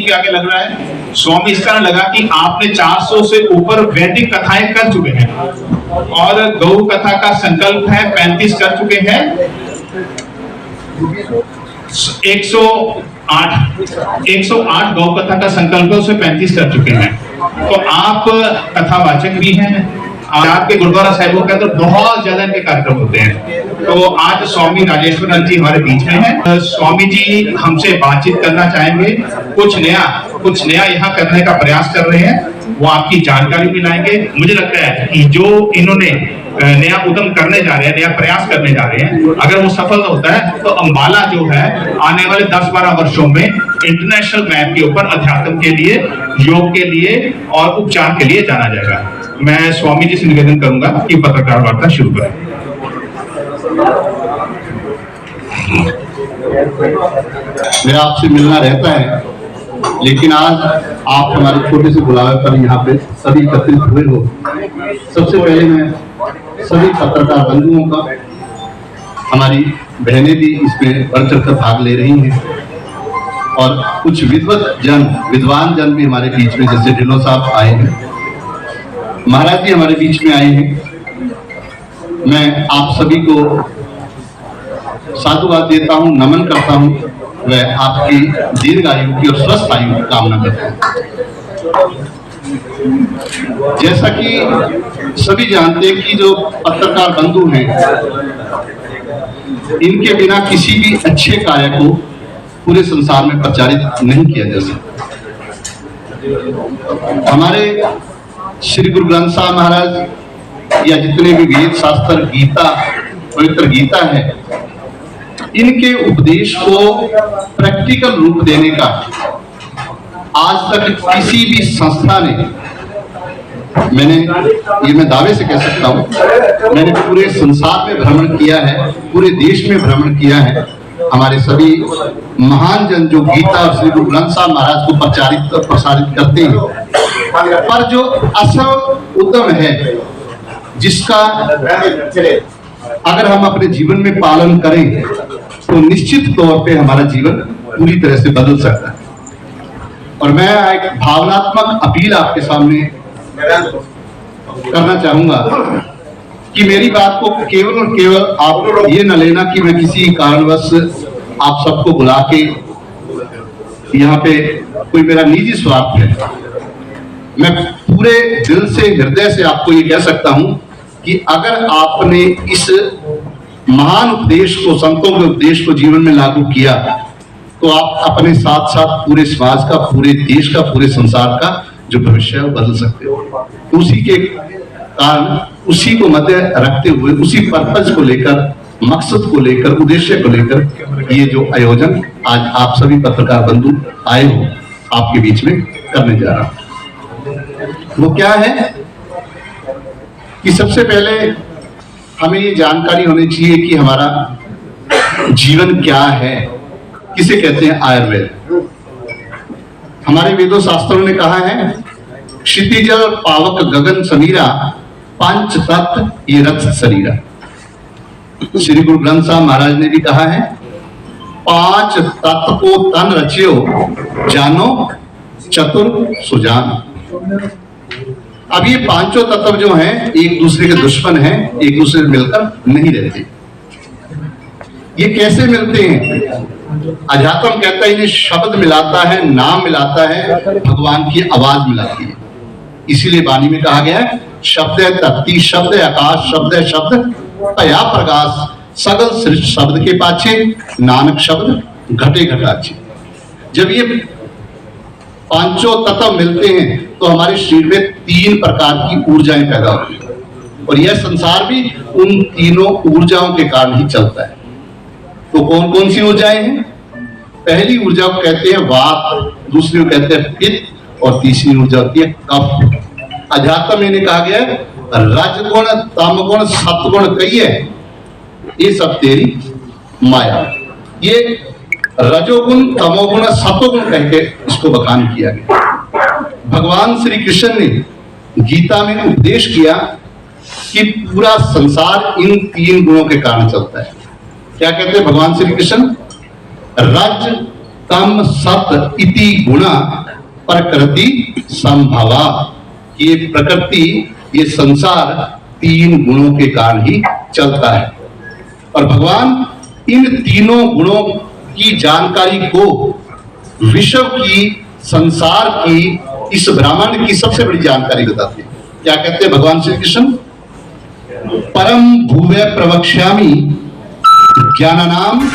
जी आगे लग रहा है। स्वामी इस तरह लगा कि आपने 400 से ऊपर वैदिक कथाएं कर चुके हैं और गौ कथा का संकल्प है 35 कर चुके हैं। 108 गौ कथा का संकल्प है, उसे 35 कर चुके हैं। तो आप कथावाचक भी हैं। आपके गुरुद्वारा साहिबों के अंदर बहुत ज्यादा इनके कार्यक्रम होते हैं। तो आज स्वामी राजेश्वरनाथ जी हमारे बीच में हैं। स्वामी जी हमसे बातचीत करना चाहेंगे, कुछ नया यहाँ करने का प्रयास कर रहे हैं, वो आपकी जानकारी भी लाएंगे। मुझे लगता है कि जो इन्होंने नया उद्यम करने जा रहे हैं, नया प्रयास करने जा रहे हैं, अगर वो सफल होता है तो अंबाला जो है आने वाले 10-12 वर्षों में इंटरनेशनल मैप के ऊपर अध्यात्म के लिए, योग के लिए और उपचार के लिए जाना जाएगा। मैं स्वामी जी से निवेदन करूंगा कि पत्रकार वार्ता शुरू करें। मेरा आपसे मिलना रहता है, लेकिन आज आप हमारे छोटे से बुलावे पर यहाँ पे सभी एकत्रित हुए हो। सबसे पहले मैं सभी पत्रकार बंधुओं का, हमारी बहनें भी इसमें बढ़ चढ़ कर भाग ले रही हैं और कुछ विद्वान जन भी हमारे बीच में, जैसे ढिल्लों साहब आए हैं, महाराज जी हमारे बीच में आए हैं। मैं आप सभी को साधुवाद देता हूँ, नमन करता हूँ, वह आपकी दीर्घ आयु की और स्वस्थ आयु की कामना करता हूँ। जैसा कि सभी जानते हैं कि जो पत्रकार बंधु हैं, इनके बिना किसी भी अच्छे कार्य को पूरे संसार में प्रचारित नहीं किया जा सकता। हमारे श्री गुरु ग्रंथ साहब महाराज या जितने भी वेद शास्त्र, गीता, पवित्र गीता है, इनके उपदेश को प्रैक्टिकल रूप देने का आज तक किसी भी संस्था ने, मैं दावे से कह सकता हूं, मैंने पूरे संसार में भ्रमण किया है, पूरे देश में भ्रमण किया है। हमारे सभी महान जन जो गीता और श्री गुरु ग्रंथ साहब महाराज को प्रसारित करते हैं, पर जो असल उद्यम है, जिसका अगर हम अपने जीवन में पालन करें तो निश्चित तौर पे हमारा जीवन पूरी तरह से बदल सकता है। और मैं एक भावनात्मक अपील आपके सामने करना चाहूंगा कि मेरी बात को केवल और केवल आप ये न लेना कि मैं किसी कारणवश आप सबको बुला के यहाँ पे कोई मेरा निजी स्वार्थ है। मैं पूरे दिल से, हृदय से आपको ये कह सकता हूं कि अगर आपने इस महान उपदेश को, संतों के उपदेश को जीवन में लागू किया, तो आप अपने साथ साथ पूरे समाज का, पूरे देश का, पूरे संसार का जो भविष्य है वो बदल सकते हो। उसी के कारण, उसी को मध्य रखते हुए, उसी पर्पज को लेकर, मकसद को लेकर, उद्देश्य को लेकर ये जो आयोजन आज आप सभी पत्रकार बंधु आए हो आपके बीच में करने जा रहा हूं, वो क्या है कि सबसे पहले हमें ये जानकारी होनी चाहिए कि हमारा जीवन क्या है, किसे कहते हैं आयुर्वेद। हमारे वेदों शास्त्रों ने कहा है, क्षितिजल पावक गगन समीरा, पंच तत्व ये रथ शरीरा। श्री गुरु ग्रंथ साहब महाराज ने भी कहा है, 5 तत्व को तन रचियो, जानो चतुर सुजान। अब ये पांचों तत्व जो हैं, एक दूसरे के दुश्मन हैं, एक दूसरे से मिलकर नहीं रहते। ये कैसे मिलते हैं? अध्यात्म कहता है इन्हें शब्द मिलाता है, नाम मिलाता है, भगवान की आवाज मिलाती है। इसीलिए वाणी में कहा गया है, शब्द है धरती, शब्द है आकाश, शब्द है शब्द तया प्रकाश, सगल सृष्टि शब्द के पाछे, नानक शब्द घटे घटाचे। जब ये पांचों तत्व मिलते हैं तो हमारे शरीर में 3 प्रकार की ऊर्जाएं पैदा होती हैं और यह संसार भी उन तीनों ऊर्जाओं के कारण ही चलता है। तो कौन कौन सी ऊर्जाएं हैं? पहली ऊर्जा को कहते हैं वात, दूसरी को कहते हैं पित्त और तीसरी ऊर्जा होती है कफ। अध्यात्म में कहा गया है, रजगुण, तमगुण, सत्गुण कही है, ये सब तेरी माया। ये रजोगुण, तमोगुण, सतोगुण कह के इसको बखान किया गया। भगवान श्री कृष्ण ने गीता में उपदेश किया कि पूरा संसार इन 3 गुणों के कारण चलता है। क्या कहते हैं भगवान श्री कृष्ण? रज, तम सत इति गुणा प्रकृति संभवा। ये प्रकृति, ये संसार 3 गुणों के कारण ही चलता है और भगवान इन तीनों गुणों की जानकारी को विश्व की, संसार की, इस ब्रह्मांड की सबसे बड़ी जानकारी बताते हैं। क्या कहते हैं भगवान श्री कृष्ण? परम भूवे प्रवक्ष्यामि ज्ञानानाम